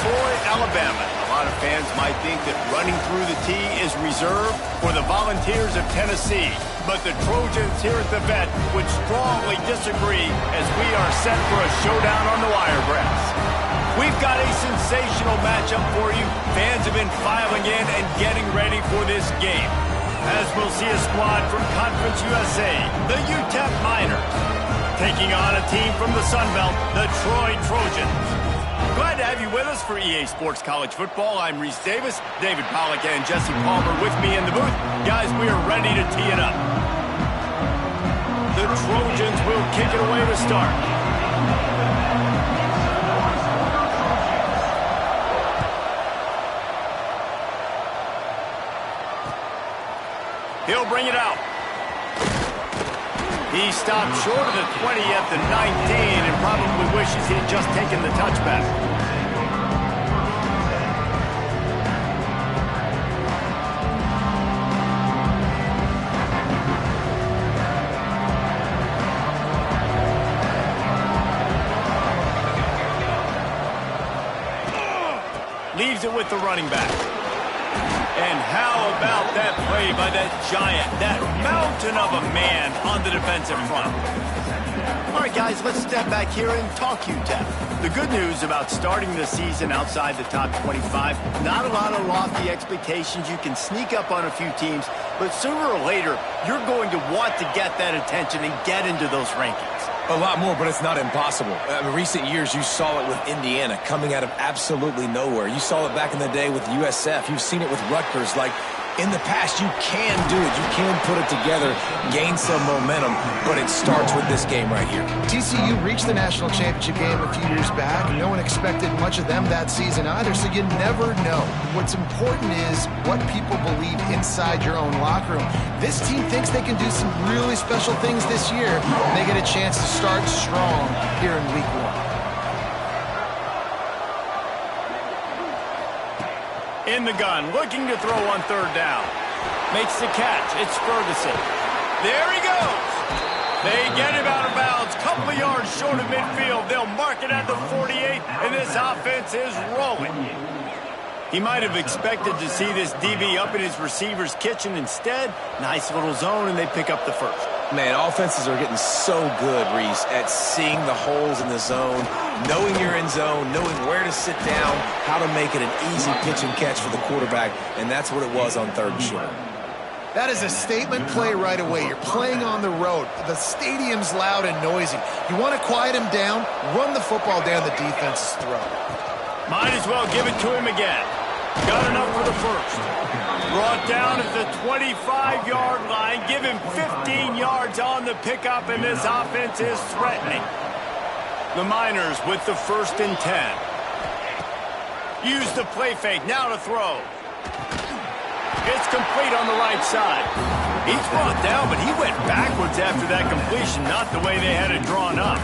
Troy, Alabama. A lot of fans might think that running through the tee is reserved for the Volunteers of Tennessee. But the Trojans here at the Vet would strongly disagree as we are set for a showdown on the Wiregrass. We've got a sensational matchup for you. Fans have been filing in and getting ready for this game, as we'll see a squad from Conference USA, the UTEP Miners, taking on a team from the Sun Belt, the Troy Trojans. Glad to have you with us for EA Sports College Football. I'm Reese Davis, David Pollack, and Jesse Palmer with me in the booth. Guys, we are ready to tee it up. The Trojans will kick it away to start. He'll bring it out. He stopped short of the 20 at the 19 and probably wishes he had just taken the touchback. Leaves it with the running back. And how about that play by that giant, that mountain of a man on the defensive front? All right, guys, let's step back here and talk UTEP. The good news about starting the season outside the top 25, not a lot of lofty expectations. You can sneak up on a few teams, but sooner or later, you're going to want to get that attention and get into those rankings. A lot more, but it's not impossible. In recent years, you saw it with Indiana coming out of absolutely nowhere. You saw it back in the day with USF. You've seen it with Rutgers. Like, in the past, you can do it. You can put it together, gain some momentum, but it starts with this game right here. TCU reached the national championship game a few years back. No one expected much of them that season either, so you never know. What's important is what people believe inside your own locker room. This team thinks they can do some really special things this year, and they get a chance to start strong here in week 1. In the gun, looking to throw on third down. Makes the catch. It's Ferguson. There he goes. They get him out of bounds. Couple of yards short of midfield. They'll mark it at the 48, and this offense is rolling. He might have expected to see this DB up in his receiver's kitchen. Instead, nice little zone, and they pick up the first. Man, offenses are getting so good, Reese, at seeing the holes in the zone, knowing you're in zone, knowing where to sit down, how to make it an easy pitch and catch for the quarterback, and that's what it was on third and short. That is a statement play right away. You're playing on the road. The stadium's loud and noisy. You want to quiet him down, run the football down the defense's throat. Might as well give it to him again. Got enough for the first. Brought down at the 25-yard line. Give him 15 yards on the pickup, and this offense is threatening. The Miners with the 1st and 10. Use the play fake. Now to throw. It's complete on the right side. He's brought down, but he went backwards after that completion, not the way they had it drawn up.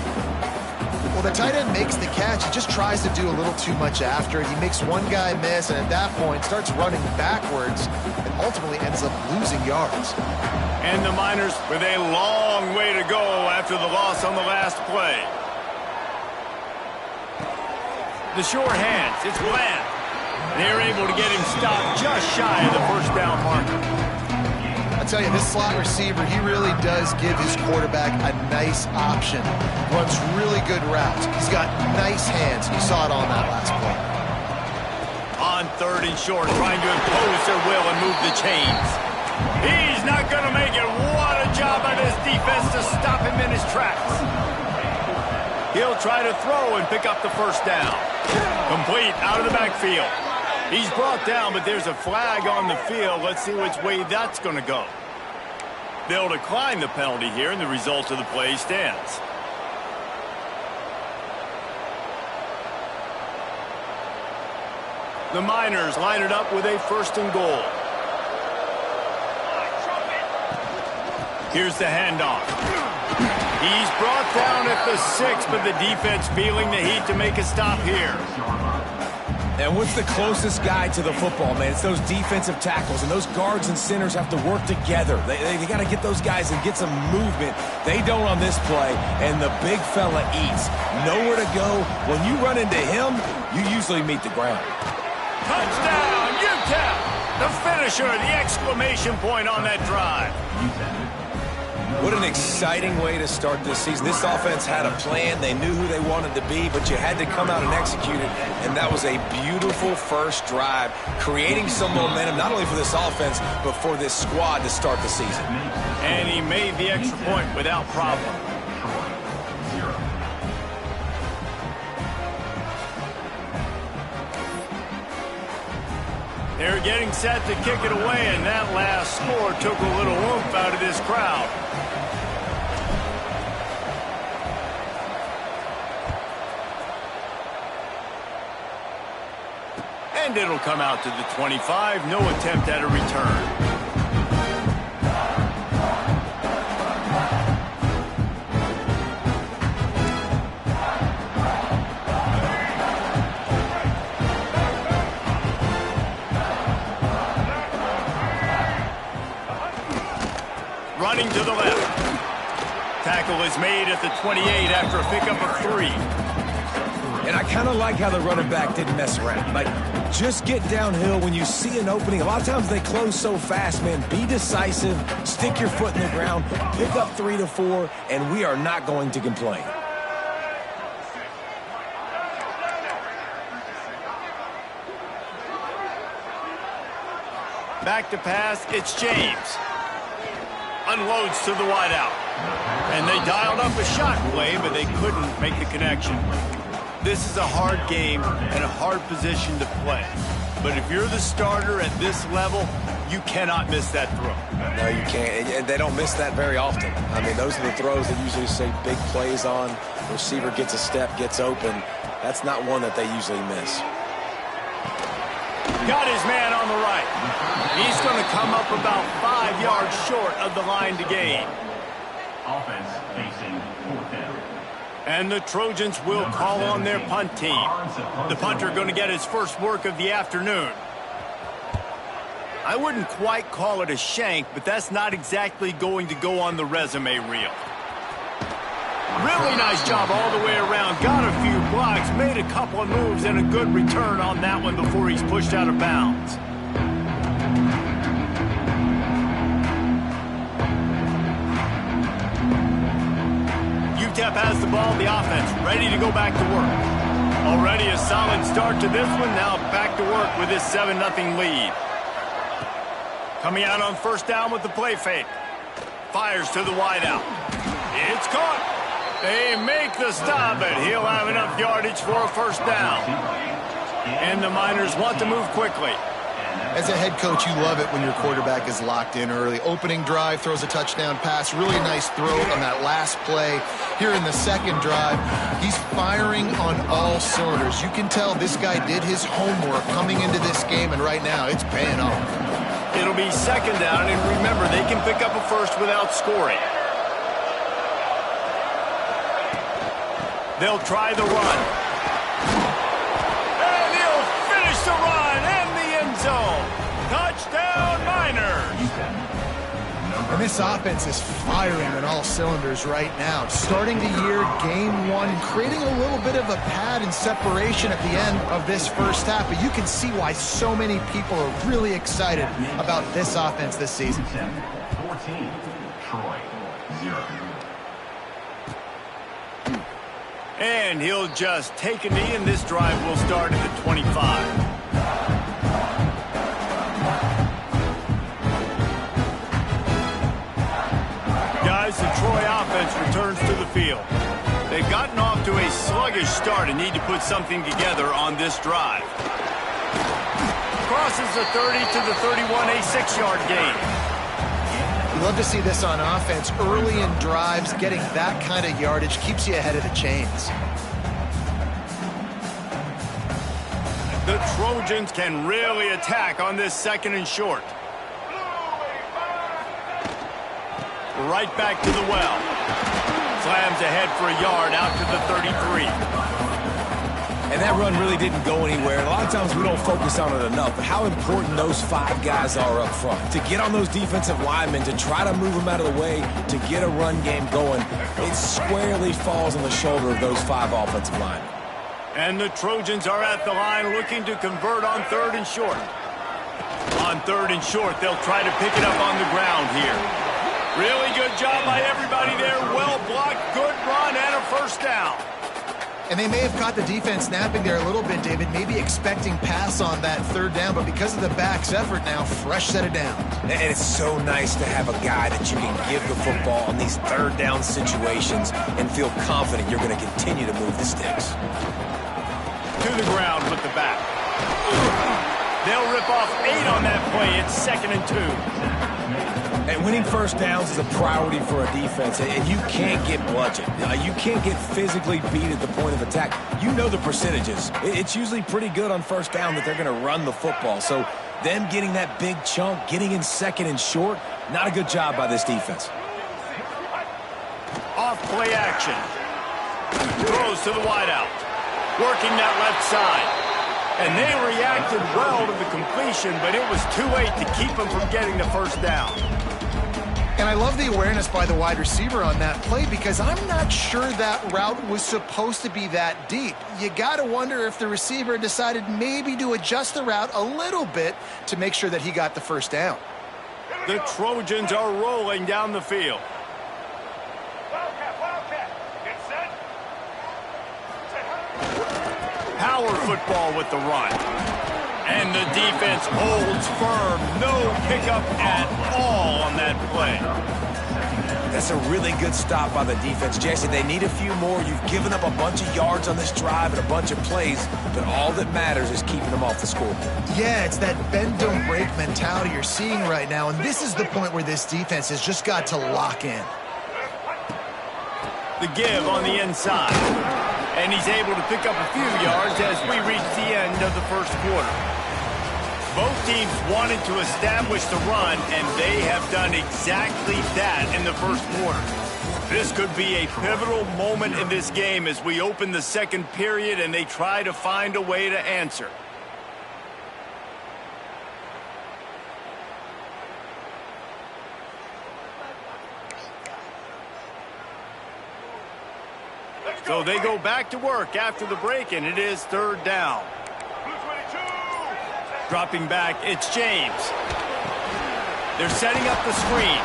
Well, the tight end makes the catch. He just tries to do a little too much after it. He makes one guy miss, and at that point starts running backwards and ultimately ends up losing yards. And the Miners with a long way to go after the loss on the last play. The sure hands. It's Bland. They're able to get him stopped just shy of the first down marker. I tell you, this slot receiver, he really does give his quarterback a nice option. Runs really good routes. He's got nice hands. You saw it on that last play. On third and short, trying to impose their will and move the chains. He's not going to make it. What a job by this defense to stop him in his tracks. He'll try to throw and pick up the first down. Complete out of the backfield. He's brought down, but there's a flag on the field. Let's see which way that's going to go. They'll decline the penalty here, and the result of the play stands. The Miners line it up with a 1st and goal. Here's the handoff. He's brought down at the 6, but the defense feeling the heat to make a stop here. And what's the closest guy to the football, man? It's those defensive tackles, and those guards and centers have to work together. They got to get those guys and get some movement. They don't on this play, and the big fella eats. Nowhere to go. When you run into him, you usually meet the ground. Touchdown, UTEP! The finisher, the exclamation point on that drive. What an exciting way to start this season. This offense had a plan. They knew who they wanted to be, but you had to come out and execute it, and that was a beautiful first drive, creating some momentum, not only for this offense, but for this squad to start the season. And he made the extra point without problem. They're getting set to kick it away, and that last score took a little oomph out of this crowd. And it'll come out to the 25. No attempt at a return. Running to the left. Tackle is made at the 28 after a pickup of 3. And I kind of like how the running back didn't mess around. Like, just get downhill when you see an opening. A lot of times they close so fast, man. Be decisive, stick your foot in the ground, pick up 3 to 4, and we are not going to complain. Back to pass, it's James. Unloads to the wideout. And they dialed up a shot play, but they couldn't make the connection. This is a hard game and a hard position to play. But if you're the starter at this level, you cannot miss that throw. No, you can't. And they don't miss that very often. I mean, those are the throws that usually say big plays on. Receiver gets a step, gets open. That's not one that they usually miss. Got his man on the right. He's going to come up about 5 yards short of the line to gain. Offense facing 4th down. And the Trojans will call on their punt team. The punter going to get his first work of the afternoon. I wouldn't quite call it a shank, but that's not exactly going to go on the resume reel. Really nice job all the way around. Got a few blocks, made a couple of moves, and a good return on that one before he's pushed out of bounds. UTEP has the ball, the offense ready to go back to work. Already a solid start to this one, now back to work with this 7-0 lead. Coming out on first down with the play fake. Fires to the wideout. It's caught. They make the stop, but he'll have enough yardage for a first down. And the Miners want to move quickly. As a head coach, you love it when your quarterback is locked in early. Opening drive, throws a touchdown pass. Really nice throw on that last play. Here in the second drive, he's firing on all cylinders. You can tell this guy did his homework coming into this game, and right now it's paying off. It'll be second down, and remember, they can pick up a first without scoring. They'll try the run. And he'll finish the run and the end zone. Touchdown, Miners. And this offense is firing on all cylinders right now. Starting the year, game 1, creating a little bit of a pad and separation at the end of this first half. But you can see why so many people are really excited about this offense this season. 14, Troy, 0. And he'll just take a knee, and this drive will start at the 25. Guys, the Troy offense returns to the field. They've gotten off to a sluggish start and need to put something together on this drive. Crosses the 30 to the 31, a 6-yard gain. You love to see this on offense. Early in drives, getting that kind of yardage keeps you ahead of the chains. The Trojans can really attack on this 2nd and short. Right back to the well. Slams ahead for a yard out to the 33. And that run really didn't go anywhere. And a lot of times we don't focus on it enough. But how important those 5 guys are up front. To get on those defensive linemen, to try to move them out of the way, to get a run game going, it squarely falls on the shoulder of those 5 offensive linemen. And the Trojans are at the line looking to convert on 3rd and short. On 3rd and short, they'll try to pick it up on the ground here. Really good job by everybody there. Well blocked, good run, and a first down. And they may have caught the defense napping there a little bit, David, maybe expecting pass on that 3rd down, but because of the back's effort now, fresh set of downs. And it's so nice to have a guy that you can give the football on these 3rd down situations and feel confident you're going to continue to move the sticks. To the ground with the back. They'll rip off 8 on that play. It's 2nd and 2. And winning first downs is a priority for a defense, and you can't get bludgeoned. You can't get physically beat at the point of attack. You know the percentages. It's usually pretty good on first down that they're going to run the football. So them getting that big chunk, getting in 2nd and short, not a good job by this defense. Off play action. Throws to the wideout. Working that left side. And they reacted well to the completion, but it was too late to keep them from getting the first down. And I love the awareness by the wide receiver on that play because I'm not sure that route was supposed to be that deep. You got to wonder if the receiver decided maybe to adjust the route a little bit to make sure that he got the first down. The Trojans are rolling down the field. Power football with the run. And the defense holds firm. No pickup at all on that play. That's a really good stop by the defense. Jesse, they need a few more. You've given up a bunch of yards on this drive and a bunch of plays, but all that matters is keeping them off the scoreboard. Yeah, it's that bend, don't break mentality you're seeing right now, and this is the point where this defense has just got to lock in. The give on the inside. And he's able to pick up a few yards as we reach the end of the first quarter. Both teams wanted to establish the run, and they have done exactly that in the first quarter. This could be a pivotal moment in this game as we open the second period and they try to find a way to answer. So they go back to work after the break, and it is 3rd down. Dropping back, it's James. They're setting up the screen.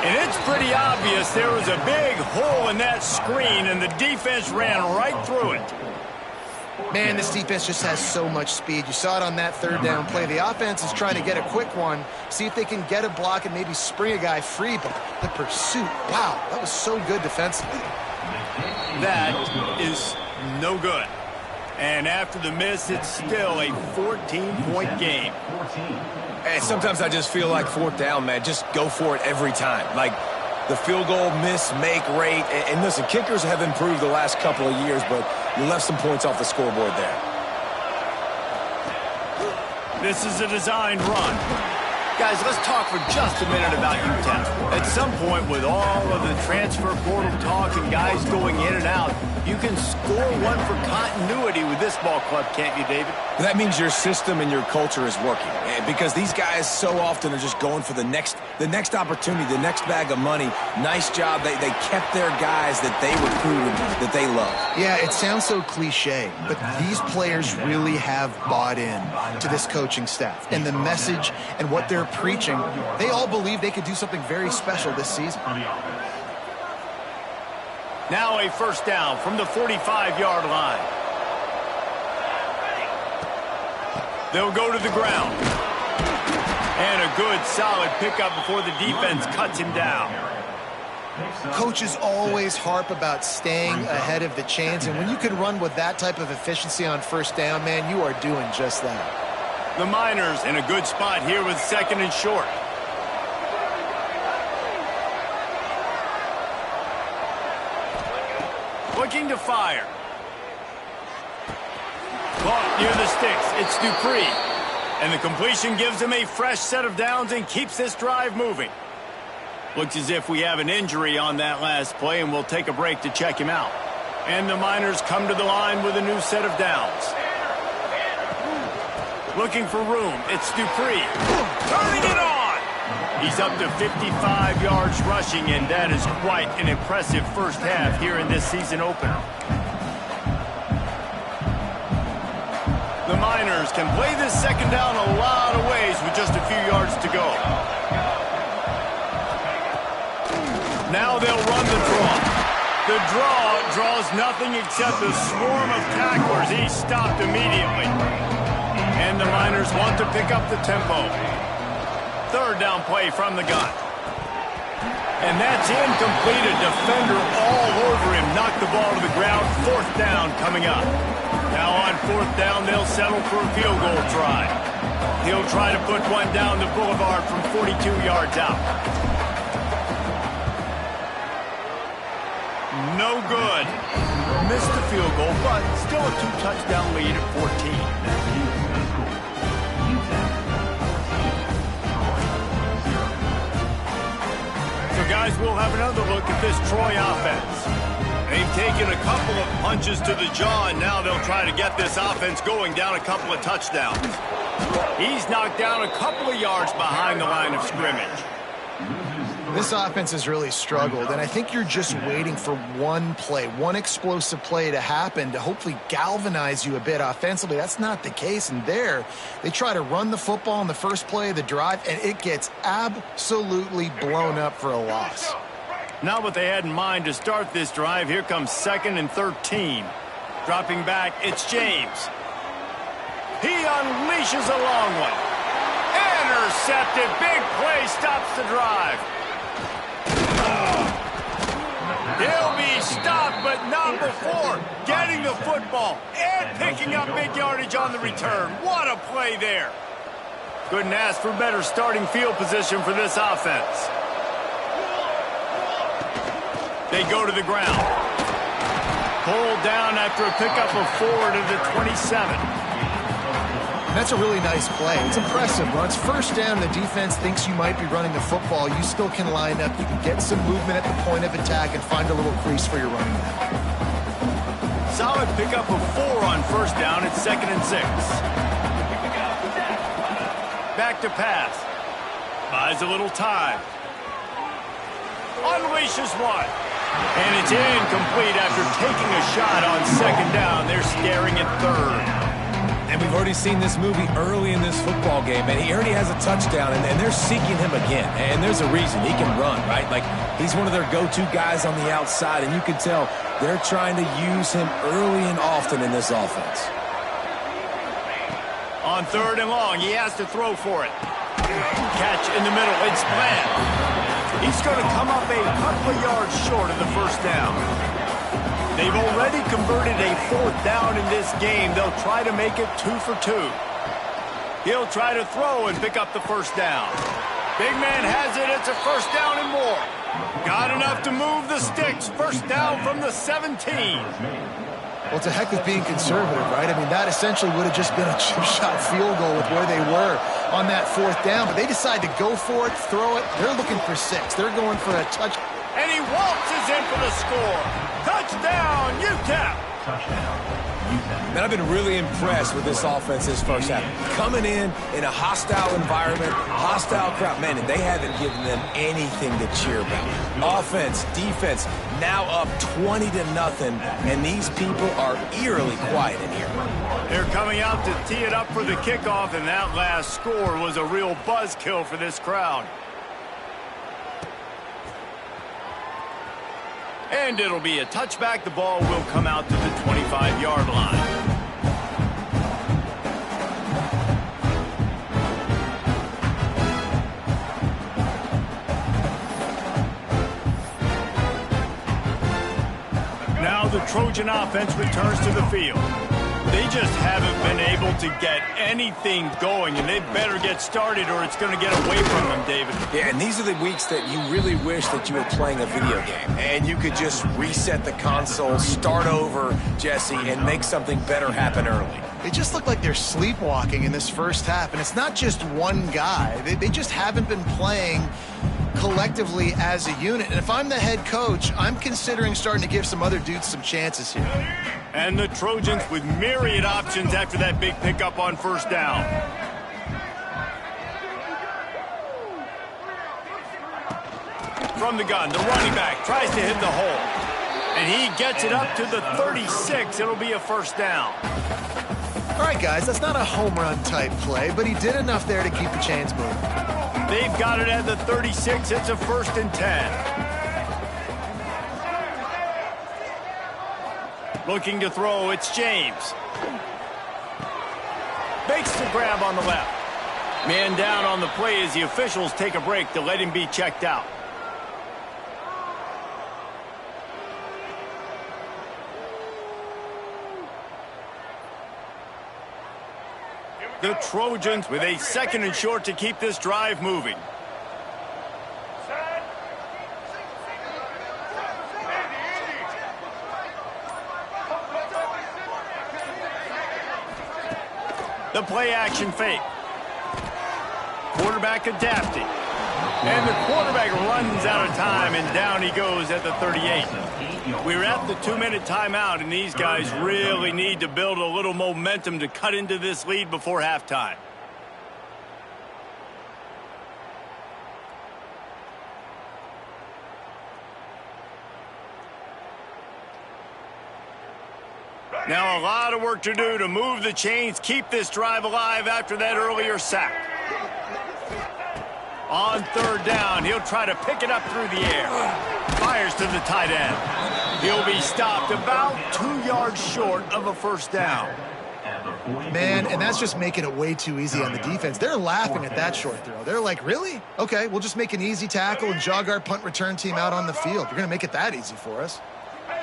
And it's pretty obvious there was a big hole in that screen, and the defense ran right through it. Man, this defense just has so much speed. You saw it on that 3rd down play. The offense is trying to get a quick one, see if they can get a block and maybe spring a guy free, but the pursuit, wow, that was so good defensively. That is no good. And after the miss, it's still a 14-point game. And sometimes I just feel like 4th down, man, just go for it every time. Like the field goal miss-make rate. And listen, kickers have improved the last couple of years, but you left some points off the scoreboard there. This is a designed run. Guys, let's talk for just a minute about UTEP. At some point, with all of the transfer portal talk and guys going in and out, you can score one for continuity with this ball club, can't you, David? That means your system and your culture is working. Because these guys so often are just going for the next opportunity, the next bag of money. Nice job. They kept their guys that they recruited, that they love. Yeah, it sounds so cliche, but these players really have bought in to this coaching staff and the message and what they're preaching. They all believe they could do something very special this season. Now a first down from the 45-yard line. They'll go to the ground. And a good, solid pickup before the defense cuts him down. Coaches always harp about staying ahead of the chains, and when you can run with that type of efficiency on first down, man, you are doing just that. The Miners in a good spot here with 2nd and short. Looking to fire. Caught near the sticks. It's Dupree. And the completion gives him a fresh set of downs and keeps this drive moving. Looks as if we have an injury on that last play, and we'll take a break to check him out. And the Miners come to the line with a new set of downs. Looking for room. It's Dupree. Turning it on! He's up to 55 yards rushing, and that is quite an impressive first half here in this season opener. The Miners can play this second down a lot of ways with just a few yards to go. Now they'll run the draw. The draw draws nothing except a swarm of tacklers. He's stopped immediately. And the Miners want to pick up the tempo. Third down play from the gun. And that's incomplete. A defender all over him. Knocked the ball to the ground. Fourth down coming up. Now on fourth down, they'll settle for a field goal try. He'll try to put one down the boulevard from 42 yards out. No good. Missed the field goal, but still a two-touchdown lead at 14. So, guys, we'll have another look at this Troy offense. They've taken a couple of punches to the jaw, and now they'll try to get this offense going down a couple of touchdowns. He's knocked down a couple of yards behind the line of scrimmage. This offense has really struggled, and I think you're just waiting for one play, one explosive play to happen to hopefully galvanize you a bit offensively. That's not the case, and there they try to run the football in the first play of the drive, and it gets absolutely blown up for a loss. Not what they had in mind to start this drive. Here comes 2nd and 13. Dropping back, it's James. He unleashes a long one. Intercepted. Big play stops the drive. He'll be stopped, but not before getting the football and picking up big yardage on the return. What a play there. Couldn't ask for better starting field position for this offense. They go to the ground. Pulled down after a pickup of 4 to the 27. That's a really nice play. It's impressive. When it's first down, the defense thinks you might be running the football. You still can line up. You can get some movement at the point of attack and find a little crease for your running back. Solid pickup of 4 on first down. It's 2nd and 6. Back to pass. Buys a little time. Unleashes one. And it's incomplete after taking a shot on 2nd down. They're staring at 3rd. And we've already seen this movie early in this football game, and he already has a touchdown, and they're seeking him again. And there's a reason. He can run, right? Like, he's one of their go-to guys on the outside, and you can tell they're trying to use him early and often in this offense. On 3rd and long, he has to throw for it. Catch in the middle. It's Bland. He's going to come up a couple of yards short of the first down. They've already converted a 4th down in this game. They'll try to make it 2 for 2. He'll try to throw and pick up the first down. Big man has it. It's a first down and more. Got enough to move the sticks. First down from the 17. Well, it's a heck of being conservative, right? I mean, that essentially would have just been a chip shot field goal with where they were on that 4th down. But they decide to go for it, throw it. They're looking for 6. They're going for a touch. And he waltzes in for the score. Touchdown, UTEP. Touchdown, UTEP. Man, I've been really impressed with this offense this first half. Coming in a hostile environment, hostile crowd. Man, and they haven't given them anything to cheer about. Offense, defense, now up 20-0, and these people are eerily quiet in here. They're coming out to tee it up for the kickoff, and that last score was a real buzzkill for this crowd. And it'll be a touchback. The ball will come out to the 25-yard line. Now the Trojan offense returns to the field. They just haven't been able to get anything going, and they better get started or it's going to get away from them, David. Yeah, and these are the weeks that you really wish that you were playing a video game, and you could just reset the console, start over, Jesse, and make something better happen early. They just look like they're sleepwalking in this first half, and it's not just one guy. They just haven't been playing collectively as a unit. And if I'm the head coach, I'm considering starting to give some other dudes some chances here. And the Trojans with myriad options after that big pickup on first down. From the gun, the running back tries to hit the hole. And he gets it up to the 36. It'll be a first down. All right, guys, that's not a home run type play, but he did enough there to keep the chains moving. They've got it at the 36. It's a 1st and 10. Looking to throw, it's James. Makes the grab on the left. Man down on the play as the officials take a break to let him be checked out. The Trojans with a 2nd and short to keep this drive moving. The play action fake. Quarterback adapting. And the quarterback runs out of time, and down he goes at the 38. We're at the 2-minute timeout, and these guys really need to build a little momentum to cut into this lead before halftime. Now a lot of work to do to move the chains, keep this drive alive after that earlier sack. On 3rd down, he'll try to pick it up through the air. Fires to the tight end. He'll be stopped about 2 yards short of a 1st down. Man, and that's just making it way too easy on the defense. They're laughing at that short throw. They're like, really? Okay, we'll just make an easy tackle and jog our punt return team out on the field. You're going to make it that easy for us.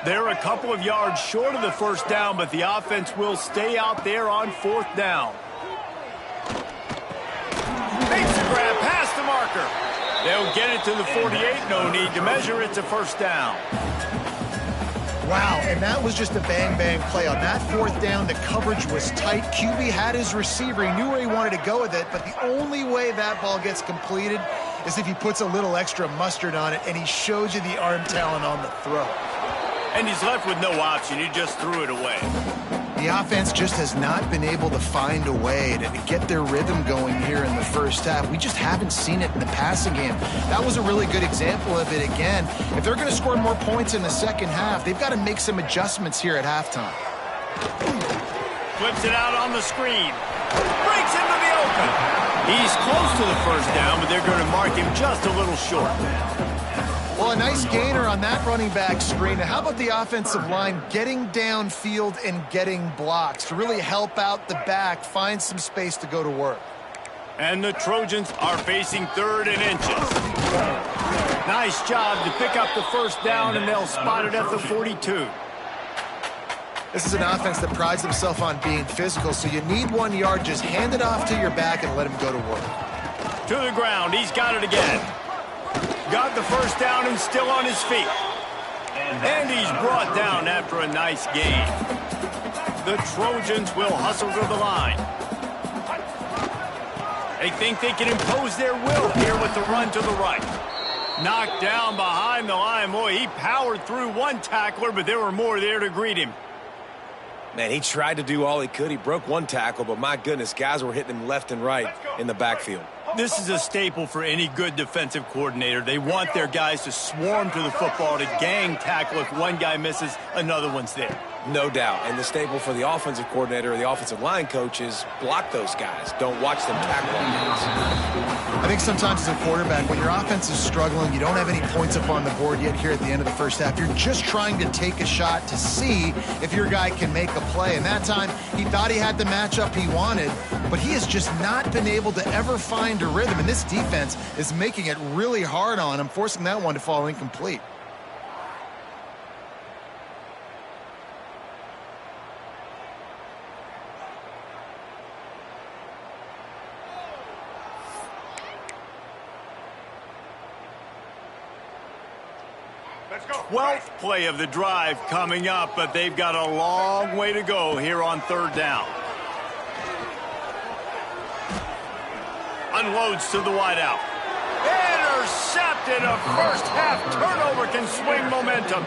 They're a couple of yards short of the 1st down, but the offense will stay out there on 4th down. Makes the grab past the marker. They'll get it to the 48. No need to measure. It's a 1st down. Wow, and that was just a bang-bang play. On that 4th down, the coverage was tight. QB had his receiver. He knew where he wanted to go with it, but the only way that ball gets completed is if he puts a little extra mustard on it, and he shows you the arm talent on the throw. And he's left with no option. He just threw it away. The offense just has not been able to find a way to get their rhythm going here in the 1st half. We just haven't seen it in the passing game. That was a really good example of it again. If they're going to score more points in the 2nd half, they've got to make some adjustments here at halftime. Flips it out on the screen. Breaks into the open. He's close to the 1st down, but they're going to mark him just a little short. Well, a nice gainer on that running back screen. Now, how about the offensive line getting downfield and getting blocks to really help out the back, find some space to go to work? And the Trojans are facing 3rd and inches. Nice job to pick up the 1st down, and they'll spot it at the 42. This is an offense that prides themselves on being physical, so you need 1 yard. Just hand it off to your back and let him go to work. To the ground. He's got it again. Got the 1st down and still on his feet. And he's brought down after a nice gain. The Trojans will hustle to the line. They think they can impose their will here with the run to the right. Knocked down behind the line. Boy, he powered through one tackler, but there were more there to greet him. Man, he tried to do all he could. He broke one tackle, but my goodness, guys were hitting him left and right in the backfield. This is a staple for any good defensive coordinator. They want their guys to swarm to the football, to gang tackle. If one guy misses, another one's there. No doubt. And the staple for the offensive coordinator or the offensive line coach is block those guys. Don't watch them tackle on guys. I think sometimes as a quarterback, when your offense is struggling, you don't have any points up on the board yet here at the end of the 1st half. You're just trying to take a shot to see if your guy can make a play. And that time, he thought he had the matchup he wanted, but he has just not been able to ever find a rhythm. And this defense is making it really hard on him, forcing that one to fall incomplete. Let's go. 12th play of the drive coming up, but they've got a long way to go here on 3rd down. Unloads to the wideout. intercepted. A first-half turnover can swing momentum.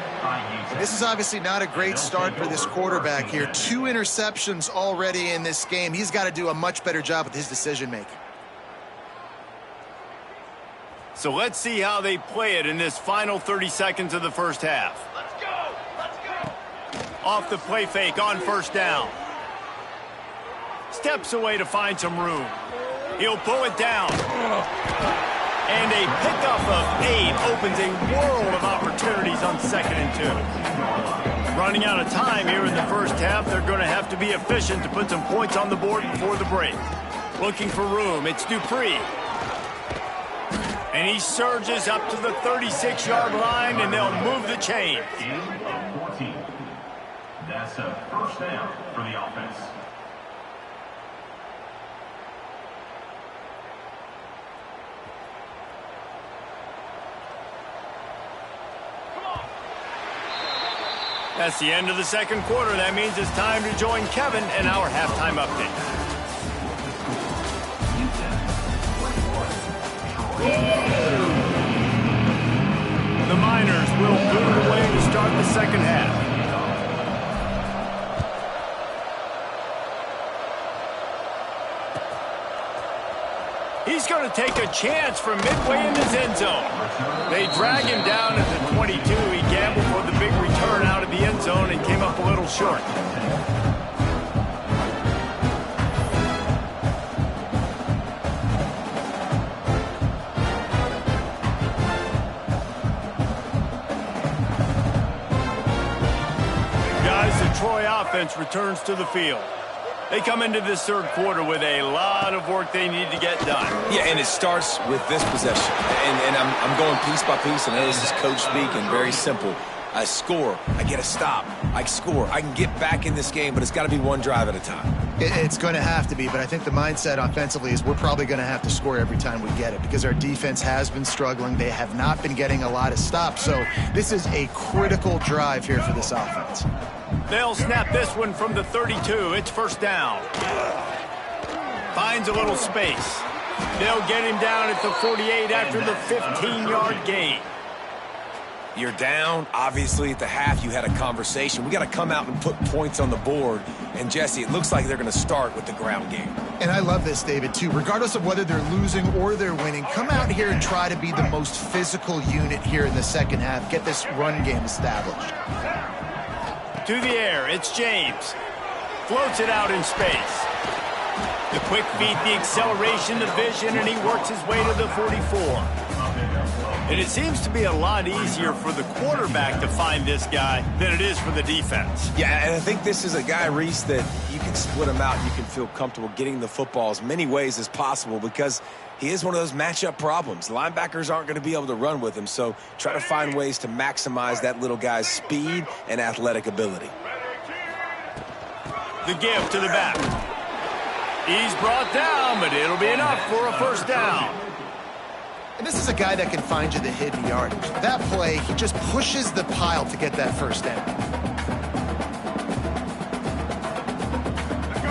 This is obviously not a great start for this quarterback here. 2 interceptions already in this game. He's got to do a much better job with his decision-making. So let's see how they play it in this final 30 seconds of the first half. Let's go! Let's go! Off the play fake on first down. Steps away to find some room. He'll pull it down. And a pickup of 8 opens a world of opportunities on 2nd and 2. Running out of time here in the first half, they're going to have to be efficient to put some points on the board before the break. Looking for room, it's Dupree. And he surges up to the 36-yard line, and they'll move the chain. Gain of 14. That's a first down for the offense. That's the end of the second quarter. That means it's time to join Kevin in our halftime update. The Miners will boot it away to start the second half. He's going to take a chance from midway in his end zone. They drag him down at the 22. He gambled for the big return out of the end zone and came up a little short. Guys, the Troy offense returns to the field. They come into this third quarter with a lot of work they need to get done. Yeah, and it starts with this possession. And I'm going piece by piece, and this is coach speaking, very simple. I score, I get a stop, I score. I can get back in this game, but it's got to be one drive at a time. It's going to have to be, but I think the mindset offensively is we're probably going to have to score every time we get it because our defense has been struggling. They have not been getting a lot of stops, so this is a critical drive here for this offense. They'll snap this one from the 32. It's first down. Finds a little space. They'll get him down at the 48 after the 15-yard gain. You're down. Obviously, at the half, you had a conversation. We got to come out and put points on the board. And, Jesse, it looks like they're going to start with the ground game. And I love this, David, too. Regardless of whether they're losing or they're winning, come out here and try to be the most physical unit here in the second half. Get this run game established. To the air, it's James. Floats it out in space. The quick feet, the acceleration, the vision, and he works his way to the 44. And it seems to be a lot easier for the quarterback to find this guy than it is for the defense. Yeah, and I think this is a guy, Reese, that you can split him out. You can feel comfortable getting the football as many ways as possible because he is one of those matchup problems. Linebackers aren't going to be able to run with him, so try to find ways to maximize that little guy's speed and athletic ability. The give to the back. He's brought down, but it'll be enough for a first down. And this is a guy that can find you the hidden yardage. That play, he just pushes the pile to get that first down.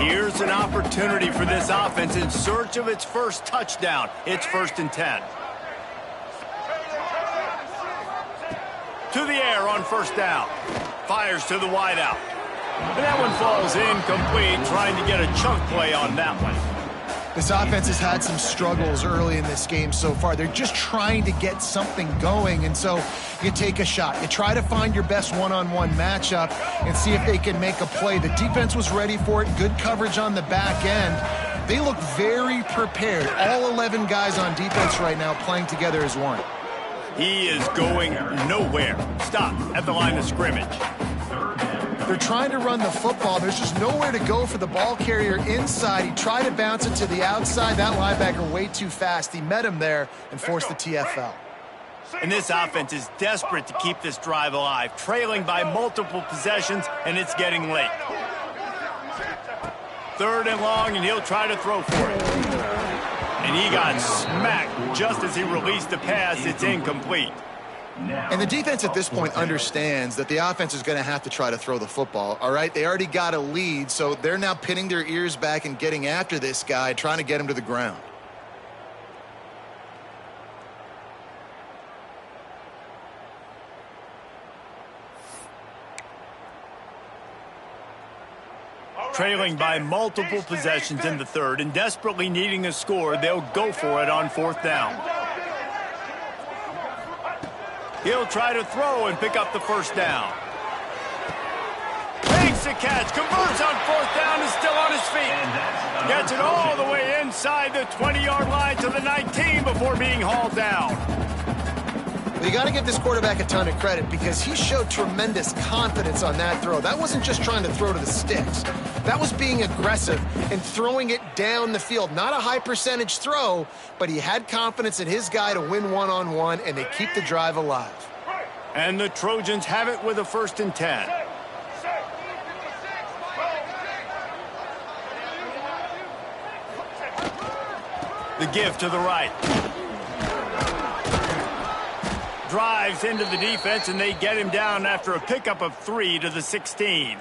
Here's an opportunity for this offense in search of its first touchdown. It's 1st and 10. To the air on first down. Fires to the wideout. And that one falls incomplete, trying to get a chunk play on that one. This offense has had some struggles early in this game so far. They're just trying to get something going, and so you take a shot. You try to find your best one-on-one matchup and see if they can make a play. The defense was ready for it. Good coverage on the back end. They look very prepared. All 11 guys on defense right now playing together as one. He is going nowhere. Stop at the line of scrimmage. They're trying to run the football. There's just nowhere to go for the ball carrier inside. He tried to bounce it to the outside. That linebacker way too fast. He met him there and forced the TFL. And this offense is desperate to keep this drive alive, trailing by multiple possessions, and it's getting late. 3rd and long, and he'll try to throw for it. And he got smacked just as he released the pass. It's incomplete. And the defense at this point understands that the offense is going to have to try to throw the football, all right? They already got a lead, so they're now pinning their ears back and getting after this guy, trying to get him to the ground. Trailing by multiple possessions in the third and desperately needing a score, they'll go for it on fourth down. He'll try to throw and pick up the first down. Makes the catch, converts on fourth down, is still on his feet. Gets it all the way inside the 20-yard line to the 19 before being hauled down. Well, you got to give this quarterback a ton of credit because he showed tremendous confidence on that throw. That wasn't just trying to throw to the sticks. That was being aggressive and throwing it down the field. Not a high percentage throw, but he had confidence in his guy to win one-on-one, and they keep the drive alive. And the Trojans have it with a 1st and 10. The give to the right. Drives into the defense, and they get him down after a pickup of 3 to the 16.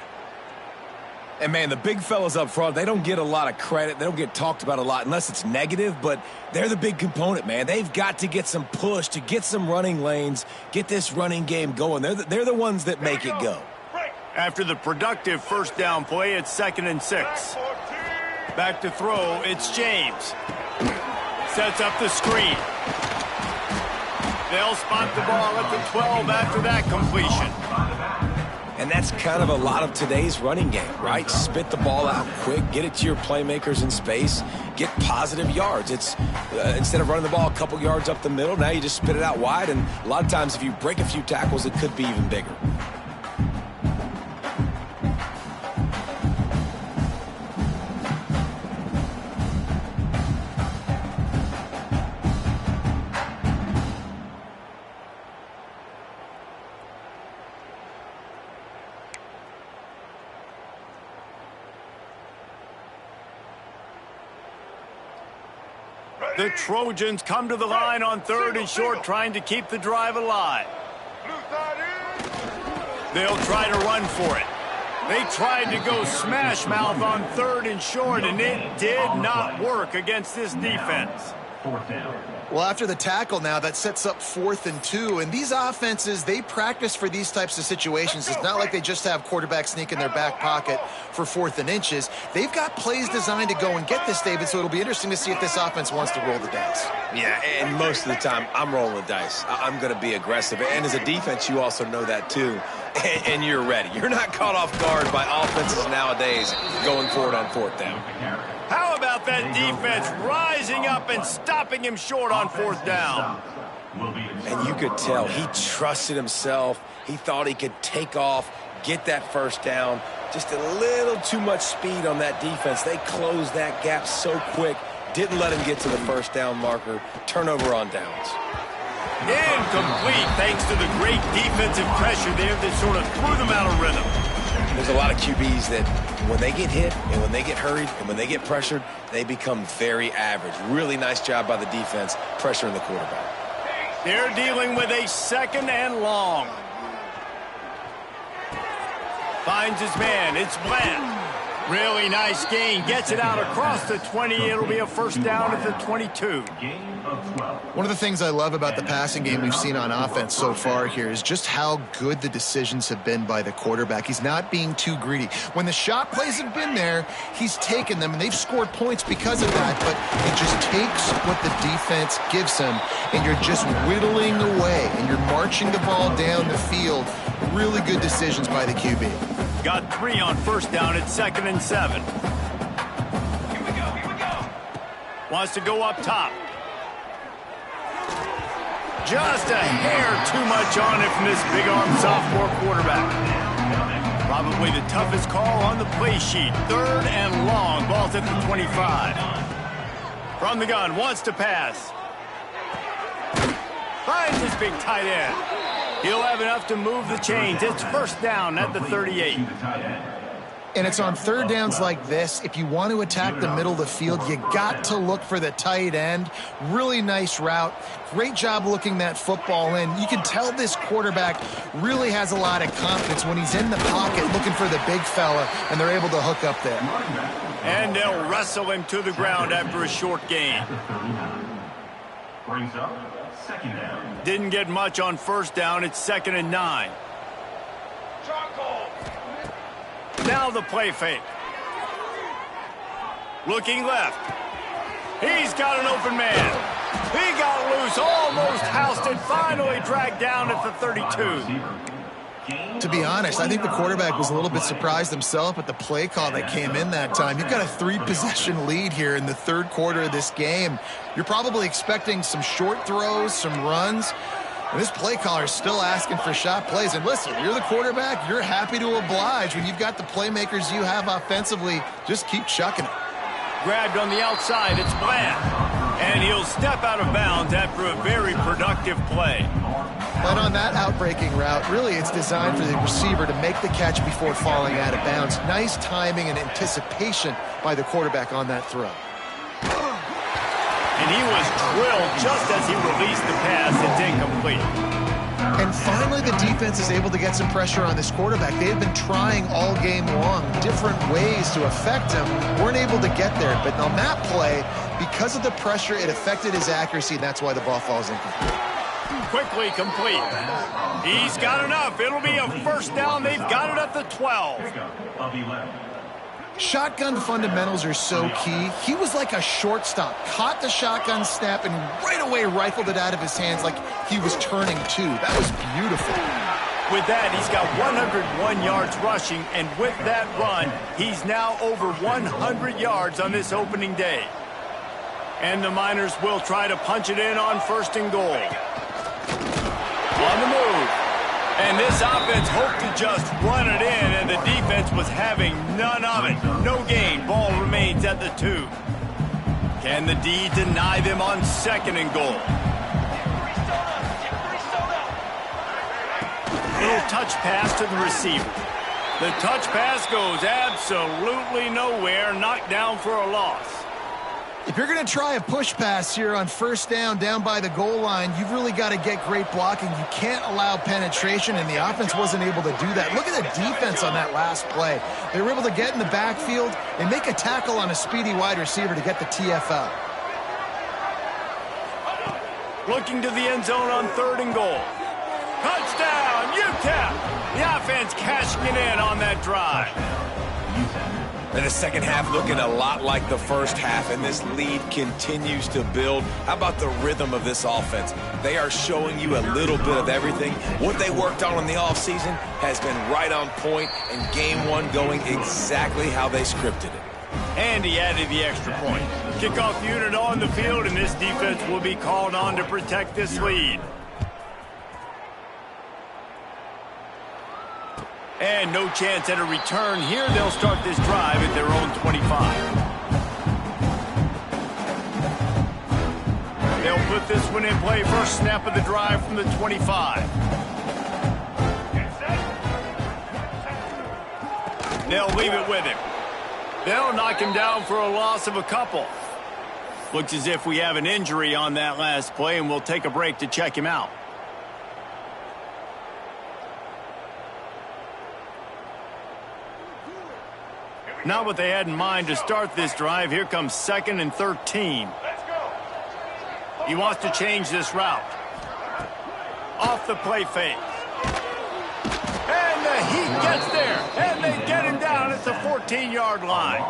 And, man, the big fellas up front, they don't get a lot of credit. They don't get talked about a lot unless it's negative, but they're the big component, man. They've got to get some push, to get some running lanes, get this running game going. They're the ones that make it go. After the productive first down play, it's 2nd and 6. Back to throw, it's James. Sets up the screen. They'll spot the ball at the 12 after that completion. And that's kind of a lot of today's running game, right? Spit the ball out quick, get it to your playmakers in space, get positive yards. It's instead of running the ball a couple yards up the middle, now you just spit it out wide, and a lot of times if you break a few tackles, it could be even bigger. The Trojans come to the line on 3rd and short, trying to keep the drive alive. They'll try to run for it. They tried to go smash mouth on 3rd and short, and it did not work against this defense. Well, after the tackle now, that sets up 4th and 2. And these offenses, they practice for these types of situations. It's not like they just have quarterback sneak in their back pocket for 4th and inches. They've got plays designed to go and get this, David, so it'll be interesting to see if this offense wants to roll the dice. Yeah, and most of the time, I'm rolling the dice. I'm going to be aggressive. And as a defense, you also know that too. And you're ready. You're not caught off guard by offenses nowadays going for it on 4th down. How about that defense rising up and stopping him short on 4th down? And you could tell he trusted himself. He thought he could take off, get that first down. Just a little too much speed on that defense. They closed that gap so quick. Didn't let him get to the first down marker. Turnover on downs. Incomplete thanks to the great defensive pressure there that sort of threw them out of rhythm. There's a lot of QBs that when they get hit and when they get hurried and when they get pressured, they become very average. Really nice job by the defense pressuring the quarterback. They're dealing with a 2nd and long. Finds his man. It's Bland. Really nice gain. Gets it out across the 20. It'll be a first down at the 22. One of the things I love about the passing game we've seen on offense so far here is just how good the decisions have been by the quarterback. He's not being too greedy. When the shot plays have been there, he's taken them, and they've scored points because of that, but he just takes what the defense gives him, and you're just whittling away, and you're marching the ball down the field. Really good decisions by the QB. Got 3 on first down at 2nd and 7. Here we go. Wants to go up top. Just a hair too much on it from this big-arm sophomore quarterback. Probably the toughest call on the play sheet. 3rd and long. Ball's at the 25. From the gun, wants to pass. Finds his big tight end. He'll have enough to move the chains. It's first down at the 38. And it's on 3rd downs like this. If you want to attack the middle of the field, you got to look for the tight end. Really nice route. Great job looking that football in. You can tell this quarterback really has a lot of confidence when he's in the pocket looking for the big fella, and they're able to hook up there. And they'll wrestle him to the ground after a short gain. Brings up 2nd down. Didn't get much on first down. It's 2nd and 9. Now the play fake. Looking left. He's got an open man. He got loose, almost housed it, finally dragged down at the 32. To be honest, I think the quarterback was a little bit surprised himself at the play call that came in that time. You've got a 3-possession lead here in the third quarter of this game. You're probably expecting some short throws, some runs. And this play caller is still asking for shot plays. And listen, you're the quarterback. You're happy to oblige. When you've got the playmakers you have offensively, just keep chucking it. Grabbed on the outside, it's Bland. And he'll step out of bounds after a very productive play. But on that outbreaking route, really it's designed for the receiver to make the catch before falling out of bounds. Nice timing and anticipation by the quarterback on that throw. And he was drilled just as he released the pass. It's incomplete. And finally the defense is able to get some pressure on this quarterback. They had been trying all game long different ways to affect him. Weren't able to get there. But on that play, because of the pressure, it affected his accuracy, and that's why the ball falls incomplete. Quickly complete. He's got enough. It'll be a first down. They've got it at the 12. Shotgun fundamentals are so key. He was like a shortstop. Caught the shotgun snap and right away rifled it out of his hands like he was turning two. That was beautiful. With that, he's got 101 yards rushing, and with that run, he's now over 100 yards on this opening day. And the Miners will try to punch it in on 1st and goal. On the move. And this offense hoped to just run it in, and the defense was having none of it. No gain. Ball remains at the 2. Can the D deny them on 2nd and goal? Little touch pass to the receiver. The touch pass goes absolutely nowhere. Knocked down for a loss. If you're going to try a push pass here on 1st down by the goal line, you've really got to get great blocking. You can't allow penetration, and the offense wasn't able to do that. Look at the defense on that last play. They were able to get in the backfield and make a tackle on a speedy wide receiver to get the TFL. Looking to the end zone on 3rd and goal. Touchdown, UTEP! The offense cashing it in on that drive. And the second half looking a lot like the first half, and this lead continues to build. How about the rhythm of this offense? They are showing you a little bit of everything. What they worked on in the offseason has been right on point, and game 1 going exactly how they scripted it. And he added the extra point. Kickoff unit on the field, and this defense will be called on to protect this lead. And no chance at a return here. They'll start this drive at their own 25. They'll put this one in play. First snap of the drive from the 25. They'll leave it with him. They'll knock him down for a loss of a couple. Looks as if we have an injury on that last play, and we'll take a break to check him out. Not what they had in mind to start this drive. Here comes 2nd and 13. He wants to change this route. Off the play fake. And the heat gets there. And they get him down at the 14-yard line.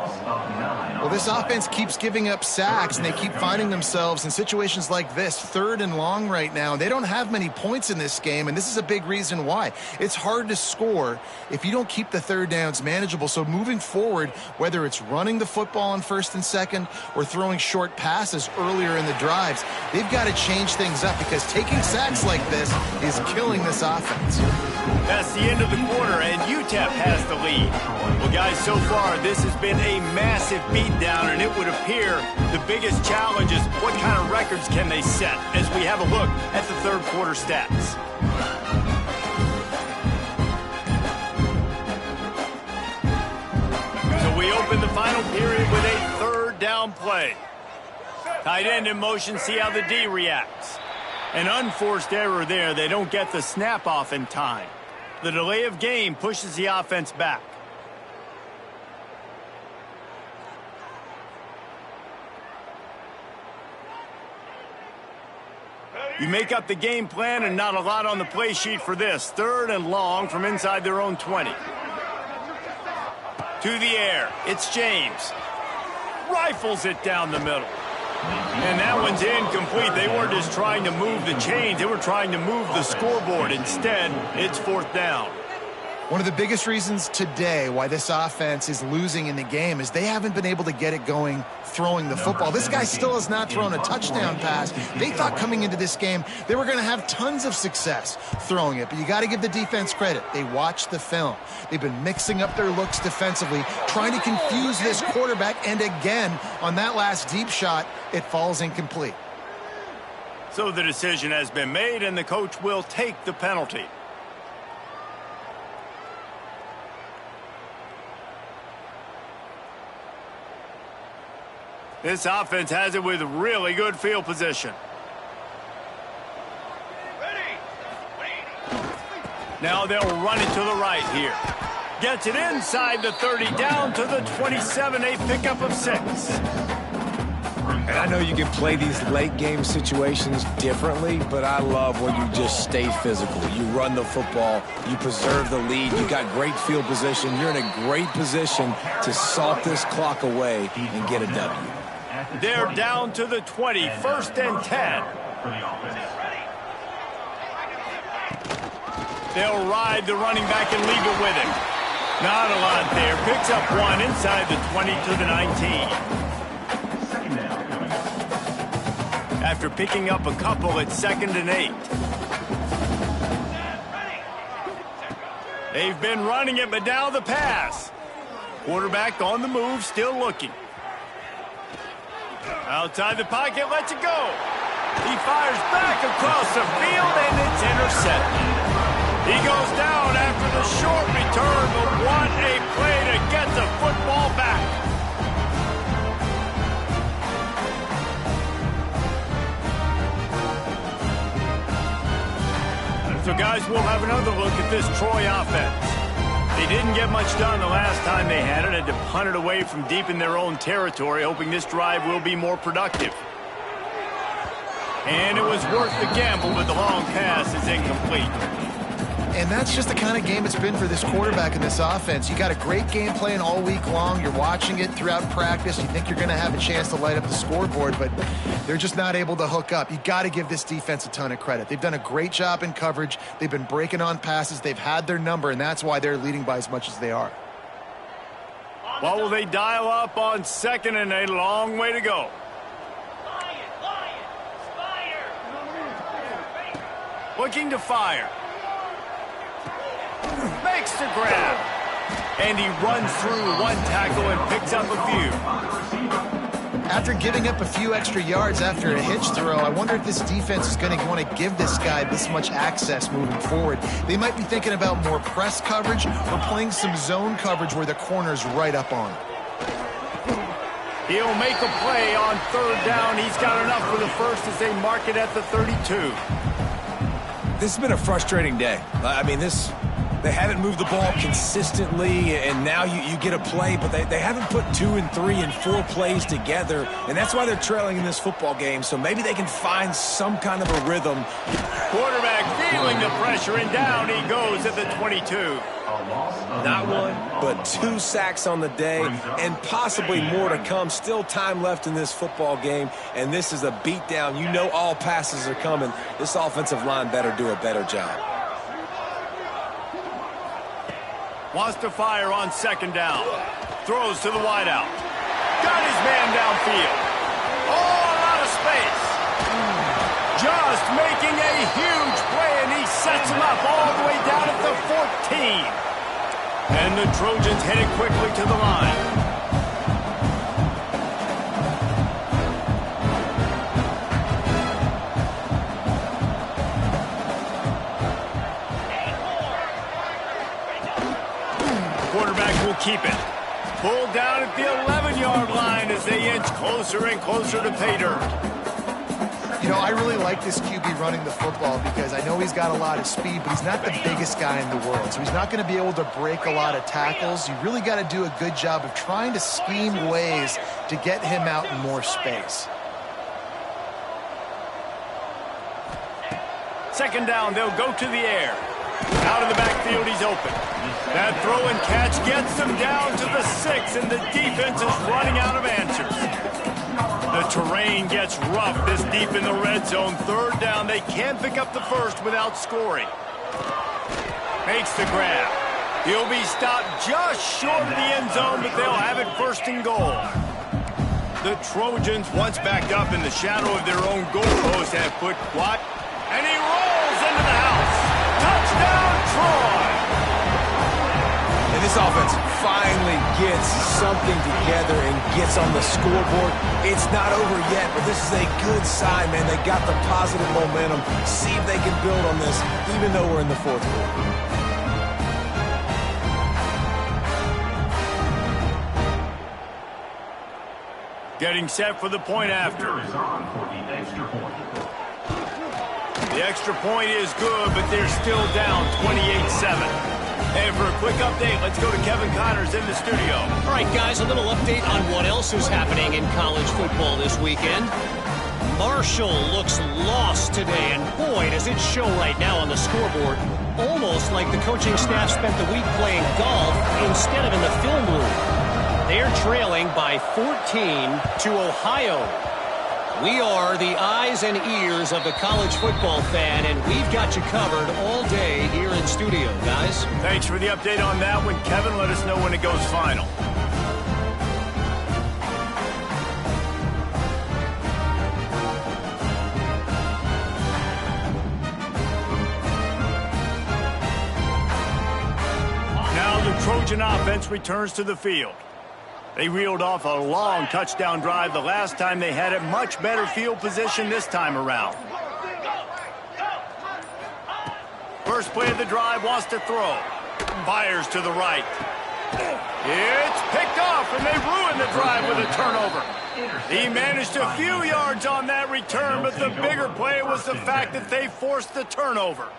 Well, this offense keeps giving up sacks, and they keep finding themselves in situations like this, 3rd and long right now. They don't have many points in this game, and this is a big reason why. It's hard to score if you don't keep the 3rd downs manageable. So moving forward, whether it's running the football on 1st and 2nd or throwing short passes earlier in the drives, they've got to change things up because taking sacks like this is killing this offense. That's the end of the quarter, and UTEP has the lead. Well, guys, so far, this has been a massive beatdown, and it would appear the biggest challenge is what kind of records can they set as we have a look at the third quarter stats. So we open the final period with a 3rd down play. Tight end in motion, see how the D reacts. An unforced error there. They don't get the snap off in time. The delay of game pushes the offense back. You make up the game plan and not a lot on the play sheet for this. 3rd and long from inside their own 20. To the air. It's James. rifles it down the middle. And that one's incomplete. They weren't just trying to move the chains. They were trying to move the scoreboard. Instead, it's fourth down. One of the biggest reasons today why this offense is losing in the game is they haven't been able to get it going throwing the football. This guy still has not thrown a touchdown pass. They thought coming into this game they were going to have tons of success throwing it, but you got to give the defense credit. They watched the film. They've been mixing up their looks defensively, trying to confuse this quarterback, and again, on that last deep shot, it falls incomplete. So the decision has been made, and the coach will take the penalty. This offense has it with really good field position. Now they'll run it to the right here. Gets it inside the 30, down to the 27, a pickup of 6. And I know you can play these late game situations differently, but I love when you just stay physical. You run the football, you preserve the lead, you got great field position. You're in a great position to salt this clock away and get a W. They're down to the 20, first and 10. They'll ride the running back and leave it with him. Not a lot there. Picks up 1 inside the 20 to the 19. After picking up a couple at 2nd and 8. They've been running it, but now the pass. Quarterback on the move, still looking. Outside the pocket, lets it go. He fires back across the field, and it's intercepted. He goes down after the short return, but what a play to get the football back. So, guys, we'll have another look at this Troy offense. They didn't get much done the last time they had it. Had to punt it away from deep in their own territory, hoping this drive will be more productive. And it was worth the gamble, but the long pass is incomplete. And that's just the kind of game it's been for this quarterback in this offense. You got a great game plan all week long. You're watching it throughout practice. You think you're going to have a chance to light up the scoreboard, but they're just not able to hook up. You got to give this defense a ton of credit. They've done a great job in coverage. They've been breaking on passes. They've had their number, and that's why they're leading by as much as they are. Well, will they dial up on 2nd and 8? Long way to go. Looking to fire. Makes the grab. And he runs through one tackle and picks up a few. After giving up a few extra yards after a hitch throw, I wonder if this defense is going to want to give this guy this much access moving forward. They might be thinking about more press coverage or playing some zone coverage where the corner's right up on him. He'll make a play on 3rd down. He's got enough for the first as they mark it at the 32. This has been a frustrating day. I mean, they haven't moved the ball consistently, and now you get a play, but they haven't put 2 and 3 and 4 plays together, and that's why they're trailing in this football game. So maybe they can find some kind of a rhythm. Quarterback feeling the pressure, and down he goes at the 22. Not 1, but 2 sacks on the day, and possibly more to come. Still time left in this football game, and this is a beatdown. You know all passes are coming. This offensive line better do a better job. Wants to fire on 2nd down. Throws to the wideout. Got his man downfield. Oh, a lot of space. Just making a huge play, and he sets him up all the way down at the 14. And the Trojans headed quickly to the line. Quarterback will keep it. Pulled down at the 11-yard line as they inch closer and closer to pay dirt. You know, I really like this QB running the football because I know he's got a lot of speed, but he's not the biggest guy in the world. So he's not going to be able to break a lot of tackles. You really got to do a good job of trying to scheme ways to get him out in more space. 2nd down, they'll go to the air. Out of the backfield, he's open. That throw and catch gets them down to the 6, and the defense is running out of answers. terrain gets rough this deep in the red zone. Third down, they can pick up the first without scoring. Makes the grab. He'll be stopped just short of the end zone, but they'll have it first and goal. The Trojans, once backed up in the shadow of their own goalpost, have put what? And he rolls into the house. Touchdown, Troy! And this offense finally gets something together and gets on the scoreboard. It's not over yet, but this is a good sign, man. They got the positive momentum. See if they can build on this, even though we're in the fourth quarter. Getting set for the point after. The extra point is good, but they're still down 28-7. And for a quick update, let's go to Kevin Connors in the studio. All right, guys, a little update on what else is happening in college football this weekend. Marshall looks lost today, and boy, does it show right now on the scoreboard. Almost like the coaching staff spent the week playing golf instead of in the film room. They're trailing by 14 to Ohio. We are the eyes and ears of the college football fan, and we've got you covered all day here in studio, guys. Thanks for the update on that one, Kevin. Let us know when it goes final. Now the Trojan offense returns to the field. They reeled off a long touchdown drive the last time they had it. Much better field position this time around. First play of the drive, wants to throw. Fires to the right. It's picked off, and they ruined the drive with a turnover. He managed a few yards on that return, but the bigger play was the fact that they forced the turnover.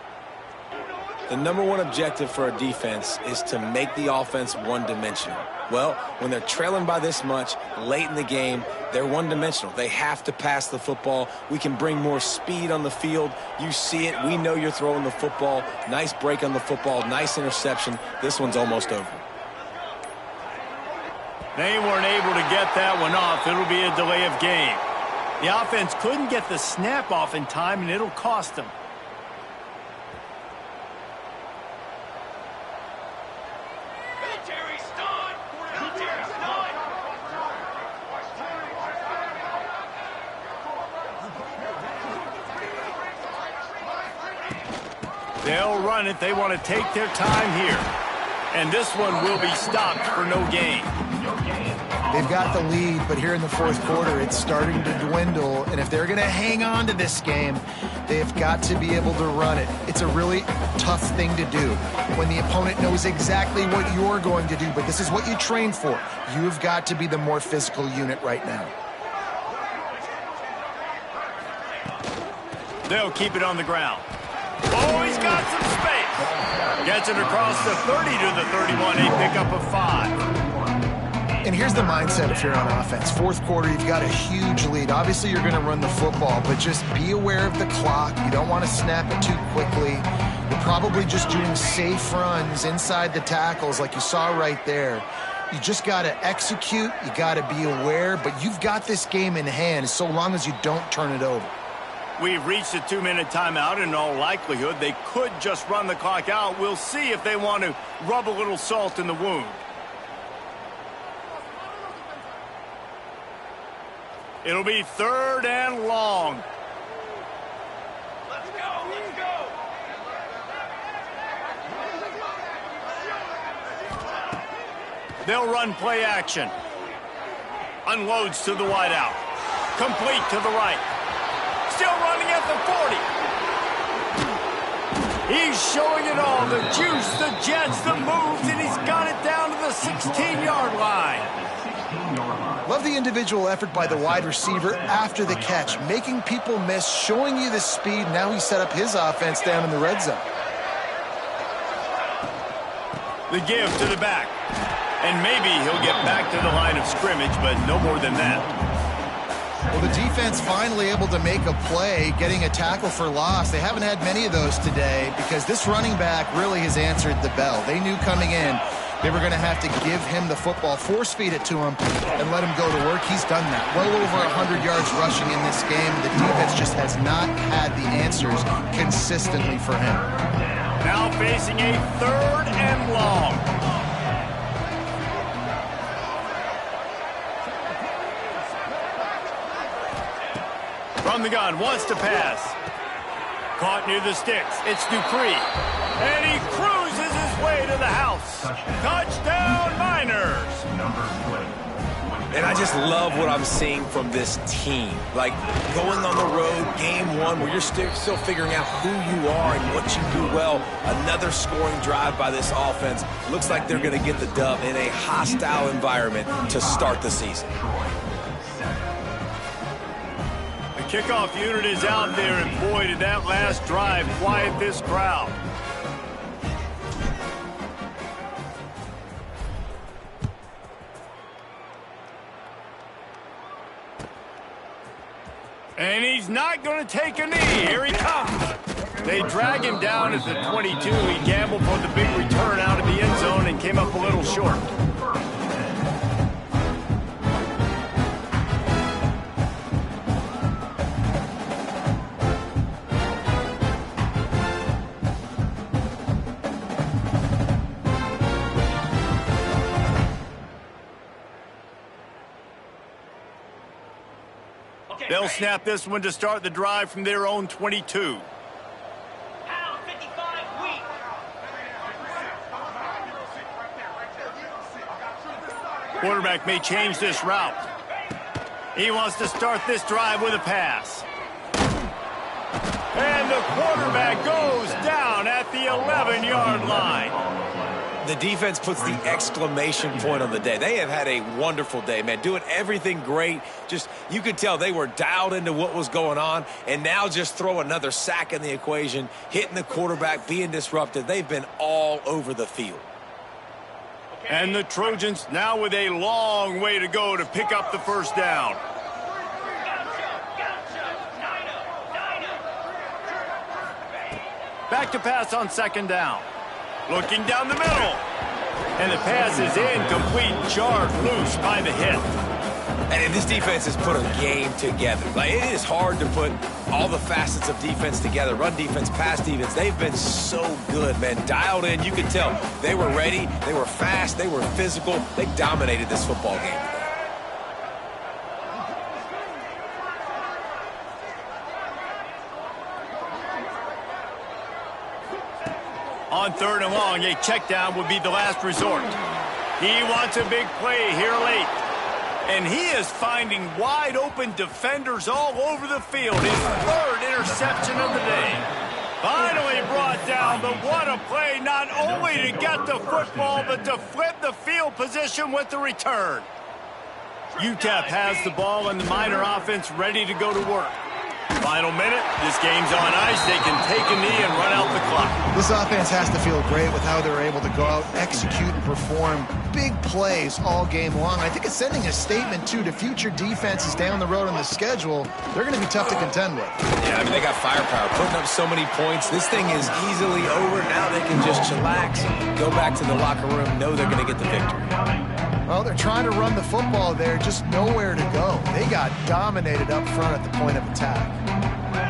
The number one objective for a defense is to make the offense one-dimensional. Well, when they're trailing by this much late in the game, they're one-dimensional. They have to pass the football. We can bring more speed on the field. You see it. We know you're throwing the football. Nice break on the football. Nice interception. This one's almost over. They weren't able to get that one off. It'll be a delay of game. The offense couldn't get the snap off in time, and it'll cost them. They'll run it. They want to take their time here. And this one will be stopped for no gain. They've got the lead, but here in the fourth quarter, it's starting to dwindle. And if they're going to hang on to this game, they've got to be able to run it. It's a really tough thing to do when the opponent knows exactly what you're going to do, but this is what you train for. You've got to be the more physical unit right now. They'll keep it on the ground. Oh, he's got some space. Gets it across the 30 to the 31, a pickup of 5. And here's the mindset if you're on offense. Fourth quarter, you've got a huge lead. Obviously, you're going to run the football, but just be aware of the clock. You don't want to snap it too quickly. You're probably just doing safe runs inside the tackles like you saw right there. You just got to execute. You got to be aware, but you've got this game in hand so long as you don't turn it over. We've reached a 2-minute timeout. In all likelihood, they could just run the clock out. We'll see if they want to rub a little salt in the wound. It'll be 3rd and long. Let's go, let's go. They'll run play action. Unloads to the wideout. Complete to the right. Still running at the 40. He's showing it all. The juice, the jets, the moves, and he's got it down to the 16-yard line. Love the individual effort by the wide receiver after the catch, making people miss, showing you the speed. Now he set up his offense down in the red zone. The give to the back. And maybe he'll get back to the line of scrimmage, but no more than that. Well, the defense finally able to make a play, getting a tackle for loss. They haven't had many of those today because this running back really has answered the bell. They knew coming in They were going to have to give him the football, force-feed it to him, and let him go to work. He's done that. Well over 100 yards rushing in this game. The defense just has not had the answers consistently for him. Now facing a 3rd and long. From the gun, wants to pass. Caught near the sticks. It's Dupree. And he cruises his way to the house. Touchdown, Miners. And I just love what I'm seeing from this team. Like, going on the road, game one, where you're still figuring out who you are and what you do well. Another scoring drive by this offense. Looks like they're going to get the dub in a hostile environment to start the season. The kickoff unit is out there, and boy, did that last drive quiet this crowd. And he's not going to take a knee. Here he comes. They drag him down at the 22. He gambled for the big return out of the end zone and came up a little short. They'll snap this one to start the drive from their own 22. Quarterback may change this route. He wants to start this drive with a pass. And the quarterback goes down at the 11-yard line. The defense puts the exclamation point on the day. They have had a wonderful day, man, doing everything great. Just, you could tell they were dialed into what was going on, and now just throw another sack in the equation, hitting the quarterback, being disruptive. They've been all over the field. And the Trojans now with a long way to go to pick up the first down. Back to pass on 2nd down. Looking down the middle. And the pass is incomplete, jarred loose by the hit. And this defense has put a game together. Like, it is hard to put all the facets of defense together. Run defense, pass defense. They've been so good, man. Dialed in. You can tell they were ready. They were fast. They were physical. They dominated this football game today. On 3rd and long, a check down would be the last resort. He wants a big play here late. And he is finding wide open defenders all over the field. His 3rd interception of the day. Finally brought down, but what a play, not only to get the football, but to flip the field position with the return. UTEP has the ball and the Miner offense ready to go to work. Final minute, this game's on ice. They can take a knee and run out the clock. This offense has to feel great with how they're able to go out, execute, and perform big plays all game long. I think it's sending a statement, too, to future defenses down the road on the schedule. They're going to be tough to contend with. Yeah, I mean, they got firepower, putting up so many points. This thing is easily over. Now they can just chillax, go back to the locker room, know they're going to get the victory. Well, they're trying to run the football there, just nowhere to go. They got dominated up front at the point of attack.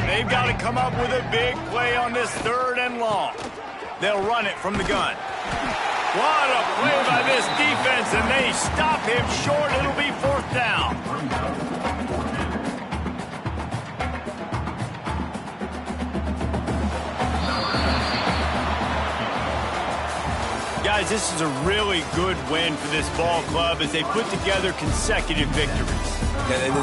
They've got to come up with a big play on this 3rd and long. They'll run it from the gun. What a play by this defense, and they stop him short. It'll be 4th down. Guys, this is a really good win for this ball club as they put together consecutive victories. And